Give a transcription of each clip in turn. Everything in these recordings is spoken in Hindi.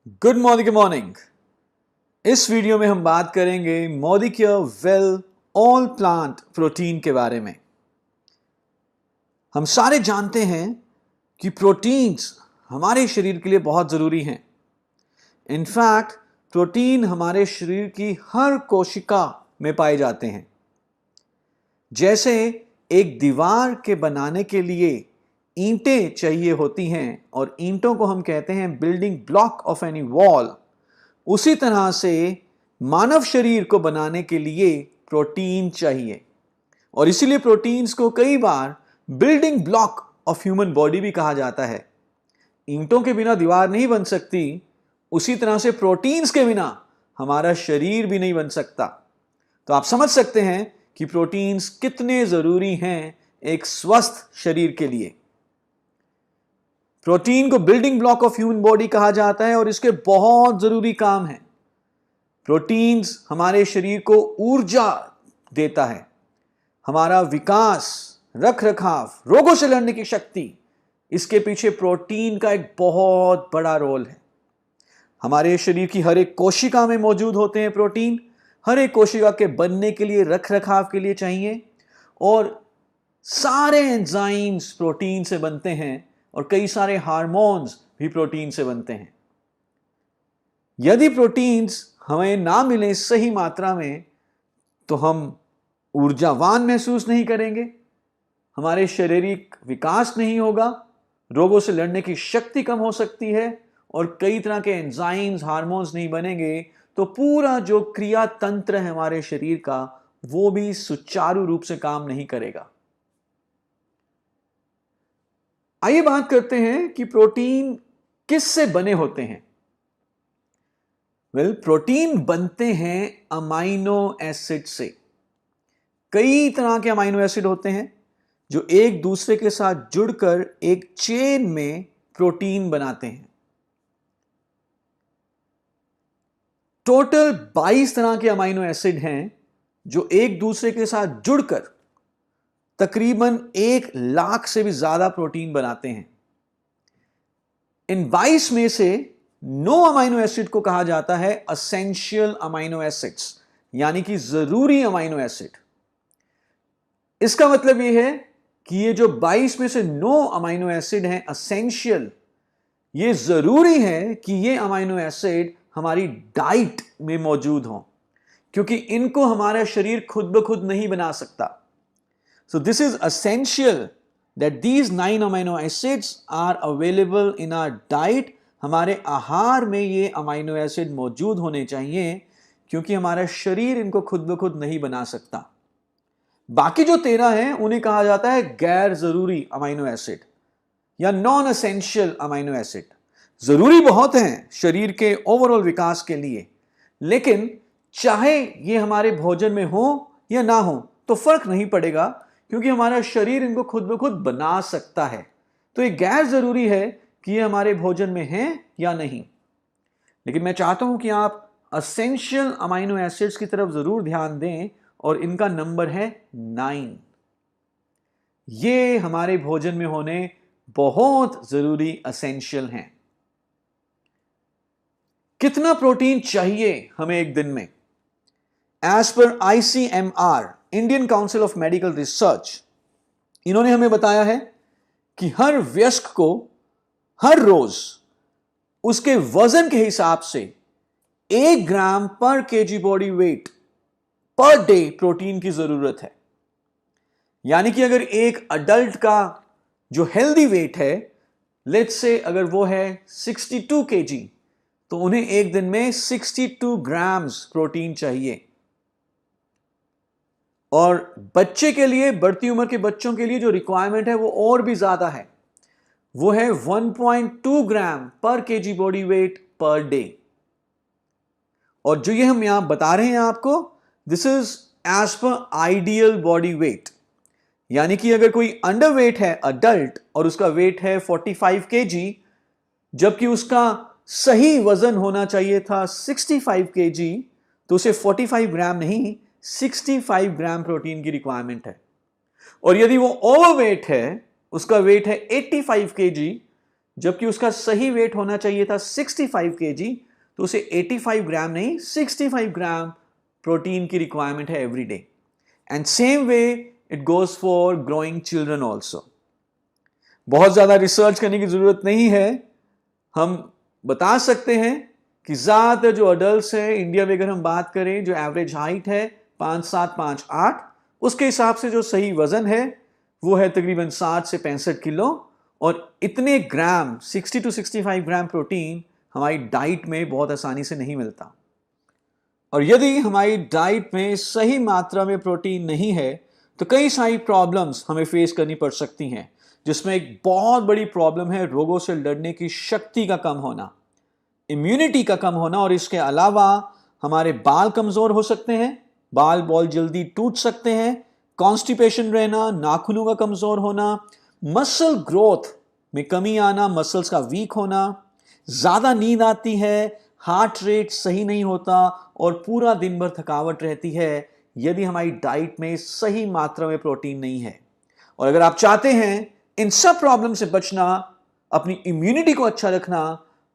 Good morning. इस वीडियो में हम बात करेंगे molecular well all plant protein के बारे में। हम सारे जानते हैं कि प्रोटीन्स हमारे शरीर के लिए बहुत ज़रूरी हैं। इनफैक्ट प्रोटीन हमारे शरीर की हर कोशिका में पाए जाते हैं। जैसे एक दीवार के बनाने के लिए ईंटें चाहिए होती हैं और ईंटों को हम कहते हैं building block of any wall, उसी तरह से मानव शरीर को बनाने के लिए प्रोटीन चाहिए और इसीलिए प्रोटीन्स को कई बार building block of human body भी कहा जाता है। ईंटों के बिना दीवार नहीं बन सकती, उसी तरह से प्रोटीन्स के बिना हमारा शरीर भी नहीं बन सकता। तो आप समझ सकते हैं कि प्रोटीन्स कितने जरूरी हैं एक स्वस्थ शरीर के लिए। प्रोटीन को building block of human body कहा जाता है और इसके बहुत जरूरी काम हैं। प्रोटीन्स हमारे शरीर को ऊर्जा देता है, हमारा विकास, रख रखाव, रोगों से लड़ने की शक्ति, इसके पीछे प्रोटीन का एक बहुत बड़ा रोल है। हमारे शरीर की हर एक कोशिका में मौजूद होते हैं प्रोटीन। हर एक कोशिका के बनने के लिए, रख रखाव के लिए चाहिए और सारे एंजाइम्स प्रोटीन से बनते हैं और कई सारे हार्मोन्स भी प्रोटीन से बनते हैं। यदि प्रोटीन्स हमें ना मिले सही मात्रा में तो हम ऊर्जावान महसूस नहीं करेंगे, हमारे शारीरिक विकास नहीं होगा, रोगों से लड़ने की शक्ति कम हो सकती है और कई तरह के एंजाइम्स, हार्मोन्स नहीं बनेंगे तो पूरा जो क्रिया तंत्र है हमारे शरीर का वो भी सुचारू रूप से काम नहीं करेगा। आइए बात करते हैं कि प्रोटीन किससे बने होते हैं। प्रोटीन बनते हैं अमाइनो एसिड से। कई तरह के अमाइनो एसिड होते हैं जो एक दूसरे के साथ जुड़कर एक चेन में प्रोटीन बनाते हैं। टोटल 22 तरह के अमाइनो एसिड हैं जो एक दूसरे के साथ जुड़कर तकरीबन 1 लाख से भी ज्यादा प्रोटीन बनाते हैं। इन 22 में से 9 अमाइनो एसिड को कहा जाता है एसेंशियल अमाइनो एसिड्स, यानी कि जरूरी अमाइनो एसिड। इसका मतलब यह है कि ये जो 22 में से 9 अमाइनो एसिड हैं एसेंशियल, ये जरूरी है कि ये अमाइनो एसिड हमारी डाइट में मौजूद हों, क्योंकि इनको हमारा शरीर खुद ब खुद नहीं बना सकता। So this is essential that these 9 amino acids are available in our diet. हमारे आहार में ये अमाइनो एसिड मौजूद होने चाहिए क्योंकि हमारा शरीर इनको खुद ब खुद नहीं बना सकता। बाकी जो 13 हैं उन्हें कहा जाता है गैर जरूरी अमाइनो एसिड या नॉन एसेंशियल अमाइनो एसिड। जरूरी बहुत हैं शरीर के ओवरऑल विकास के लिए, लेकिन चाहे ये हमारे भोजन में हो या ना हो तो फर्क नहीं पड़ेगा क्योंकि हमारा शरीर इनको खुद ब खुद बना सकता है। तो ये गैर जरूरी है कि ये हमारे भोजन में हैं या नहीं। लेकिन मैं चाहता हूं कि आप एसेंशियल अमाइनो एसिड्स की तरफ जरूर ध्यान दें और इनका नंबर है 9। ये हमारे भोजन में होने बहुत जरूरी एसेंशियल हैं। कितना प्रोटीन चाहिए हमें एक दिन में? As per ICMR, Indian Council of Medical Research, इन्होंने हमें बताया है कि हर वयस्क को हर रोज उसके वजन के हिसाब से 1 ग्राम पर KG body weight per day protein की जरूरत है। यानी कि अगर एक अडल्ट का जो हेल्दी वेट है, लेट्स से अगर वो है 62 केजी, तो उन्हें एक दिन में 62 ग्राम्स प्रोटीन चाहिए। और बच्चे के लिए, बढ़ती उम्र के बच्चों के लिए जो रिक्वायरमेंट है वो और भी ज्यादा है, वो है 1.2 ग्राम पर KG body weight per day. और जो ये हम यहां बता रहे हैं आपको, this is as per ideal body weight. यानी कि अगर कोई अंडरवेट है अडल्ट और उसका वेट है 45 केजी, जबकि उसका सही वजन होना चाहिए था 65 केजी, तो उसे 45 ग्राम नहीं 65 ग्राम प्रोटीन की रिक्वायरमेंट है। और यदि वो ओवरवेट है, उसका वेट है 85 केजी, जबकि उसका सही वेट होना चाहिए था 65 kg, तो उसे 85 ग्राम नहीं 65 ग्राम प्रोटीन की रिक्वायरमेंट है every day. And same way it goes for growing children also. बहुत ज्यादा रिसर्च करने की जरूरत नहीं है, हम बता सकते हैं कि ज्यादातर जो अडल्ट हैं इंडिया में, अगर हम बात करें, जो एवरेज हाइट है 5'7", 5'8", उसके हिसाब से जो सही वजन है वो है तकरीबन 60 से 65 किलो। और इतने ग्राम 60 to 65 ग्राम प्रोटीन हमारी डाइट में बहुत आसानी से नहीं मिलता। और यदि हमारी डाइट में सही मात्रा में प्रोटीन नहीं है तो कई सारी प्रॉब्लम्स हमें फेस करनी पड़ सकती हैं, जिसमें एक बहुत बड़ी प्रॉब्लम है रोगों से लड़ने की शक्ति का कम होना, इम्यूनिटी का कम होना। और इसके अलावा हमारे बाल कमजोर हो सकते हैं, बाल बहुत जल्दी टूट सकते हैं, कॉन्स्टिपेशन रहना, नाखूनों का कमजोर होना, मसल ग्रोथ में कमी आना, मसल्स का वीक होना, ज्यादा नींद आती है, हार्ट रेट सही नहीं होता और पूरा दिन भर थकावट रहती है यदि हमारी डाइट में सही मात्रा में प्रोटीन नहीं है। और अगर आप चाहते हैं इन सब प्रॉब्लम से बचना, अपनी इम्यूनिटी को अच्छा रखना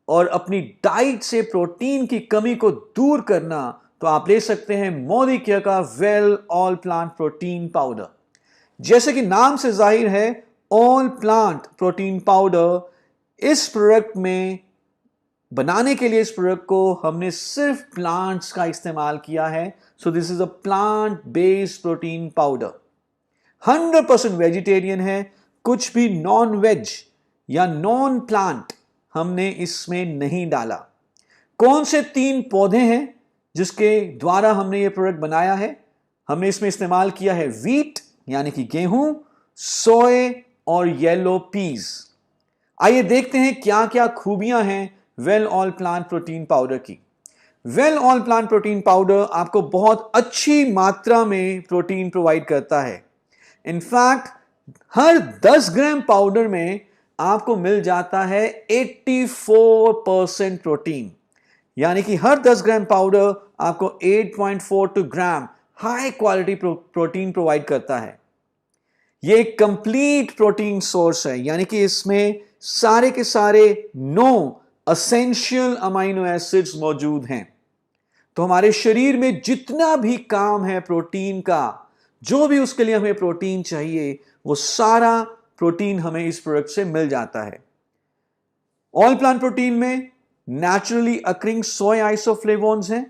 और अपनी डाइट से प्रोटीन की कमी को दूर करना, तो आप ले सकते हैं मोदी केयर का well all plant protein powder. जैसे कि नाम से जाहिर है, ऑल प्लांट प्रोटीन पाउडर, इस प्रोडक्ट में बनाने के लिए इस प्रोडक्ट को हमने सिर्फ प्लांट्स का इस्तेमाल किया है। So this is a plant based protein powder, 100% vegetarian है, कुछ भी नॉन वेज या नॉन प्लांट हमने इसमें नहीं डाला। कौन से 3 पौधे हैं जिसके द्वारा हमने ये प्रोडक्ट बनाया है? हमने इसमें इस्तेमाल किया है व्हीट यानी कि गेहूं, सोए और येलो पीज। आइए देखते हैं क्या क्या खूबियां हैं well all plant protein powder की। Well all plant protein powder आपको बहुत अच्छी मात्रा में प्रोटीन प्रोवाइड करता है। इनफैक्ट हर 10 ग्राम पाउडर में आपको मिल जाता है 84% प्रोटीन, यानी कि हर 10 ग्राम पाउडर आपको 8.42 ग्राम हाई क्वालिटी प्रोटीन प्रोवाइड करता है। ये एक कंप्लीट प्रोटीन सोर्स है, यानी कि इसमें सारे के सारे 9 एसेंशियल अमाइनो एसिड्स मौजूद हैं। तो हमारे शरीर में जितना भी काम है प्रोटीन का, जो भी उसके लिए हमें प्रोटीन चाहिए, वो सारा प्रोटीन हमें इस प्रोडक्ट से मिल जाता है। ऑल प्लांट प्रोटीन में नेचुरली अकरिंग सोय आइसोफ्लेवोन्स हैं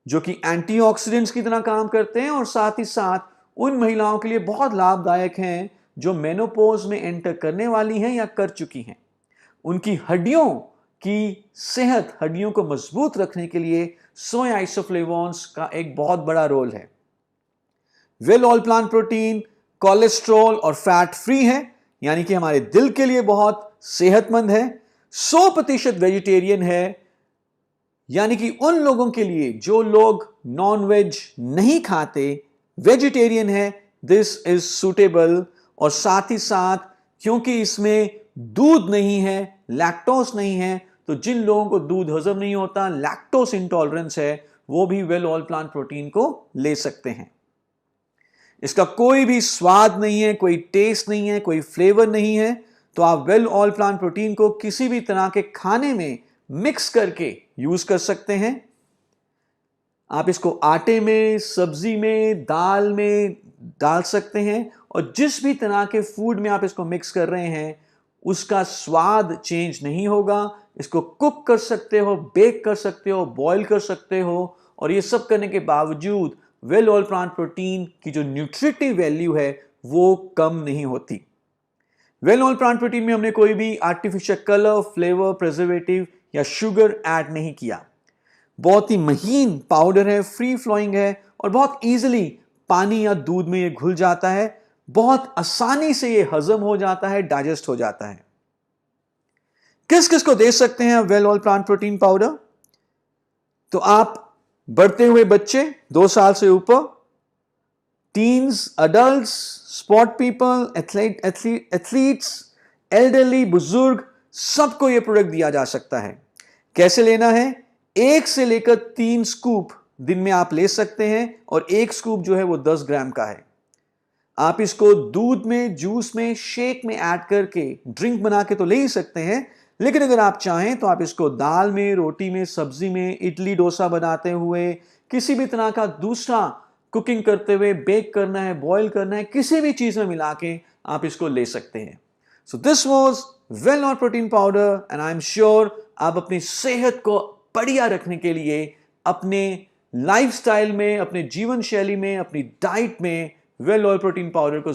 जो कि एंटीऑक्सीडेंट्स की तरह काम करते हैं और साथ ही साथ उन महिलाओं के लिए बहुत लाभदायक हैं जो मेनोपॉज में एंटर करने वाली हैं या कर चुकी हैं। उनकी हड्डियों की सेहत, हड्डियों को मजबूत रखने के लिए सोय आइसोफ्लेवोन्स का एक बहुत बड़ा रोल है। Well all plant protein cholesterol और फैट फ्री है, यानी कि हमारे दिल के लिए बहुत सेहतमंद है। 100% वेजिटेरियन है, यानी कि उन लोगों के लिए जो लोग नॉन वेज नहीं खाते, वेजिटेरियन है, दिस इज सुटेबल। और साथ ही साथ क्योंकि इसमें दूध नहीं है, लैक्टोज नहीं है, तो जिन लोगों को दूध हजम नहीं होता, लैक्टोज इंटॉलरेंस है, वो भी वेल ऑल प्लांट प्रोटीन को ले सकते हैं। इसका कोई भी स्वाद नहीं है, कोई टेस्ट नहीं है, कोई फ्लेवर नहीं है, तो आप वेल ऑल प्लांट प्रोटीन को किसी भी तरह के खाने में मिक्स करके यूज कर सकते हैं। आप इसको आटे में, सब्जी में, दाल में डाल सकते हैं और जिस भी तरह के फूड में आप इसको मिक्स कर रहे हैं उसका स्वाद चेंज नहीं होगा। इसको कुक कर सकते हो, बेक कर सकते हो, बॉईल कर सकते हो, और ये सब करने के बावजूद वेल ऑल प्लांट प्रोटीन की जो न्यूट्रिटिव वैल्यू है वो कम नहीं होती। वेल ऑल प्लांट प्रोटीन में हमने कोई भी आर्टिफिशियल कलर, फ्लेवर, प्रिजर्वेटिव या शुगर ऐड नहीं किया। बहुत ही महीन पाउडर है, फ्री फ्लोइंग है और बहुत इजीली पानी या दूध में ये घुल जाता है। बहुत आसानी से ये हजम हो जाता है, डाइजेस्ट हो जाता है। किस किस को दे सकते हैं well all plant protein powder? तो आप बढ़ते हुए बच्चे 2 साल से ऊपर, teens, adults, sport people, athletes, elderly, बुजुर्ग, सबको यह प्रोडक्ट दिया जा सकता है। कैसे लेना है? 1 से लेकर 3 स्कूप दिन में आप ले सकते हैं और 1 स्कूप जो है वो 10 ग्राम का है। आप इसको दूध में, जूस में, शेक में ऐड करके ड्रिंक बना के तो ले ही सकते हैं, लेकिन अगर आप चाहें तो आप इसको दाल में, रोटी में, सब्जी में, इडली डोसा बनाते हुए, किसी भी तरह का दूसरा कुकिंग करते हुए, बेक करना है, बॉईल करना है, किसी भी चीज में मिला के आप इसको ले सकते हैं। So this was Wellnor protein powder and I am sure आप अपनी सेहत को बढ़िया रखने के लिए अपने लाइफस्टाइल में, अपने जीवन शैली में, अपनी डाइट में वेल ऑयल प्रोटीन पाउडर को